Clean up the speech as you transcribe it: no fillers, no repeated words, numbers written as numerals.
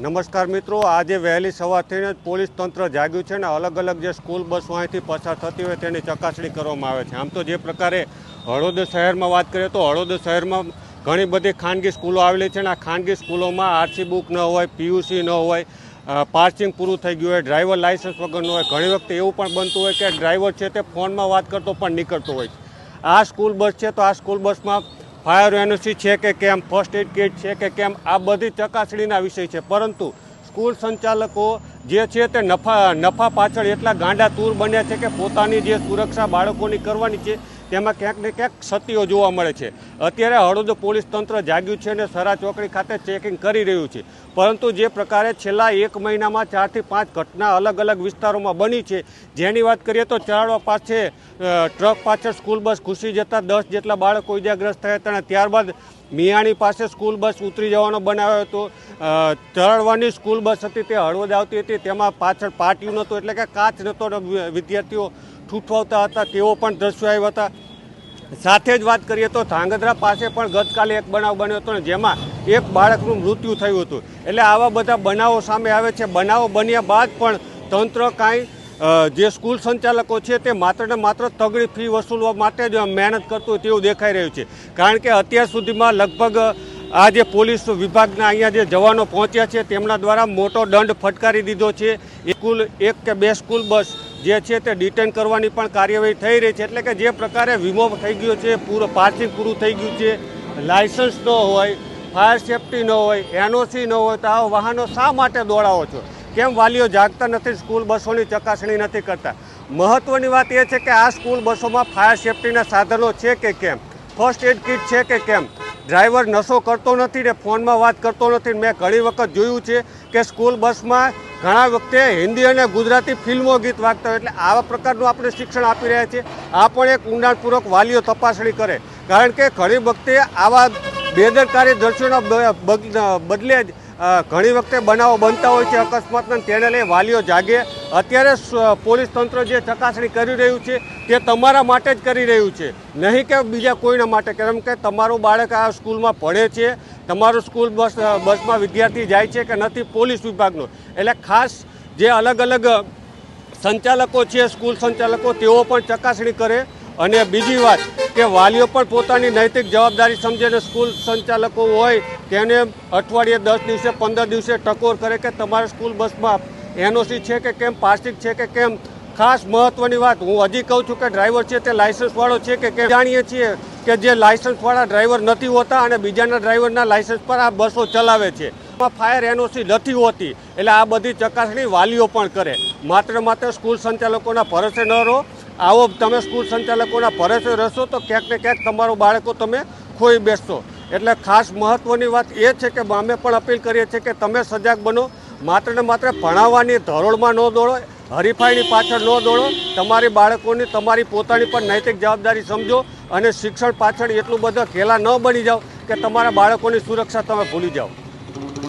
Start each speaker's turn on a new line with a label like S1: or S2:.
S1: નમસ્કાર મિત્રો, આજે વહેલી સવારથી જ પોલીસ તંત્ર જાગ્યું છે અને અલગ અલગ જે સ્કૂલ બસો અહીંથી પસાર થતી હોય તેની ચકાસણી કરવામાં આવે છે. આમ તો જે પ્રકારે હળવદ શહેરમાં વાત કરીએ તો હળવદ શહેરમાં ઘણી બધી ખાનગી સ્કૂલો આવેલી છે અને આ ખાનગી સ્કૂલોમાં આરસી બુક ન હોય, પીયુસી ન હોય, પાર્સિંગ પૂરું થઈ ગયું હોય, ડ્રાઈવર લાઇસન્સ વગરનું હોય. ઘણી વખતે એવું પણ બનતું હોય કે ડ્રાઈવર છે તે ફોનમાં વાત કરતો પણ નીકળતો હોય છે. આ સ્કૂલ બસ છે તો આ સ્કૂલ બસમાં ફાયર એનઓસી છે કે કેમ, ફર્સ્ટ એડ કિટ છે કે કેમ, આ બધી ચકાસણીના વિષય છે. પરંતુ સ્કૂલ સંચાલકો જે છે તે નફા પાછળ એટલા ગાંડા તૂર બન્યા છે કે પોતાની જે સુરક્ષા બાળકોની કરવાની છે તેમાં ક્યાંક ને ક્યાંક ક્ષતિઓ જોવા મળે છે. અત્યારે હળવદ પોલીસ તંત્ર જાગ્યું છે અને સરા ચોકડી ખાતે ચેકિંગ કરી રહ્યું છે. પરંતુ જે પ્રકારે છેલ્લા 1 મહિનામાં 4 થી 5 ઘટના અલગ અલગ વિસ્તારોમાં બની છે, જેની વાત કરીએ તો ચરાડવા પાસે ટ્રક પાછળ સ્કૂલ બસ ઘૂસી જતાં 10 જેટલા બાળકો ઇજાગ્રસ્ત થયા હતા અને ત્યારબાદ મિયાણી પાસે સ્કૂલ બસ ઉતરી જવાનો બનાવ્યો હતો. ચરાડવાની સ્કૂલ બસ હતી તે હળવદ આવતી હતી, તેમાં પાછળ પાટિયું નહોતું એટલે કે કાચ નહોતો, વિદ્યાર્થીઓ ઠૂઠવાતા હતા તેઓ પણ દ્રશ્યો આવ્યા હતા. સાથે જ વાત કરીએ તો ધાંગધ્રા પાસે પણ ગતકાલે એક બનાવ બન્યો હતો ને જેમાં એક બાળકનું મૃત્યુ થયું હતું. એટલે આવા બધા બનાવો સામે આવે છે. બનાવો બન્યા બાદ પણ તંત્ર કાંઈ જે સ્કૂલ સંચાલકો છે તે માત્ર ને માત્ર તગડી ફી વસૂલવા માટે જ મહેનત કરતું તેવું દેખાઈ રહ્યું છે. કારણ કે અત્યાર સુધીમાં લગભગ આ જે પોલીસ વિભાગના અહીંયા જે જવાનો પહોંચ્યા છે તેમના દ્વારા મોટો દંડ ફટકારી દીધો છે. એક કે બે સ્કૂલ બસ જે છે તે ડિટેન કરવાની પણ કાર્યવાહી થઈ રહી છે. એટલે કે જે પ્રકારે વીમો થઈ ગયો છે, પાર્સિંગ પૂરું થઈ ગયું છે, લાયસન્સ ન હોય, ફાયર સેફટી ન હોય, એનઓસી ન હોય, તો આ વાહનો શા માટે દોડાવો છો? કેમ વાલીઓ જાગતા નથી, સ્કૂલ બસોની ચકાસણી નથી કરતા? મહત્ત્વની વાત એ છે કે આ સ્કૂલ બસોમાં ફાયર સેફટીના સાધનો છે કે કેમ, ફર્સ્ટ એડ કિટ છે કે કેમ, ડ્રાઈવર નશો કરતો નથી ને ફોનમાં વાત કરતો નથી. મેં ઘણી વખત જોયું છે કે સ્કૂલ બસમાં ઘણા વખતે હિન્દી અને ગુજરાતી ફિલ્મો ગીત વાગતા હોય. એટલે આવા પ્રકારનું આપણે શિક્ષણ આપી રહ્યા છીએ. આ પણ એક ઊંડાણપૂર્વક વાલીઓ તપાસણી કરે. કારણ કે ઘણી વખતે આવા બેદરકારી દ્રશ્યોના બદલે જ ઘણી વખતે બનાવો બનતા હોય છે અકસ્માતના, તેને લઈ વાલીઓ જાગે. અત્યારે પોલીસ તંત્ર જે ચકાસણી કરી રહ્યું છે તે તમારા માટે જ કરી રહ્યું છે, નહીં કે બીજા કોઈના માટે. કેમ કે તમારું બાળક આ સ્કૂલમાં ભણે છે, તમારું સ્કૂલ બસમાં વિદ્યાર્થી જાય છે કે નથી, પોલીસ વિભાગનો. એટલે ખાસ જે અલગ અલગ સંચાલકો છે, સ્કૂલ સંચાલકો, તેઓ પણ ચકાસણી કરે. અને બીજી વાત કે વાલીઓ પણ પોતાની નૈતિક જવાબદારી સમજે અને સ્કૂલ સંચાલકો હોય તેને અઠવાડિયે 10 દિવસે 15 દિવસે ટકોર કરે કે તમારા સ્કૂલ બસમાં એનઓસી છે કે કેમ, પાર્સિંગ છે કે કેમ. ખાસ મહત્ત્વની વાત હું હજી કહું છું કે ડ્રાઈવર છે તે લાયસન્સવાળો છે કે કેમ. જાણીએ છીએ કે જે લાયસન્સવાળા ડ્રાઈવર નથી હોતા અને બીજાના ડ્રાઈવરના લાયસન્સ પર આ બસો ચલાવે છે. ફાયર એનઓસી નથી હોતી. એટલે આ બધી ચકાસણી વાલીઓ પણ કરે. માત્ર સ્કૂલ સંચાલકોના ભરોસે ન રહો. આવો તમે સ્કૂલ સંચાલકોના ભરોસે રહેશો તો ક્યાંક ને ક્યાંક તમારું બાળકો તમે ખોઈ બેસશો. એટલે ખાસ મહત્ત્વની વાત એ છે કે અમે પણ અપીલ કરીએ છીએ કે તમે સજાગ બનો. માત્ર ભણાવવાની ધરોળમાં ન દોડો, હરીફાઈની પાછળ ન દોડો. તમારી બાળકોની, તમારી પોતાની પણ નૈતિક જવાબદારી સમજો અને શિક્ષણ પાછળ એટલું બધું ઘેલા ન બની જાઓ કે તમારા બાળકોની સુરક્ષા તમે ભૂલી જાઓ.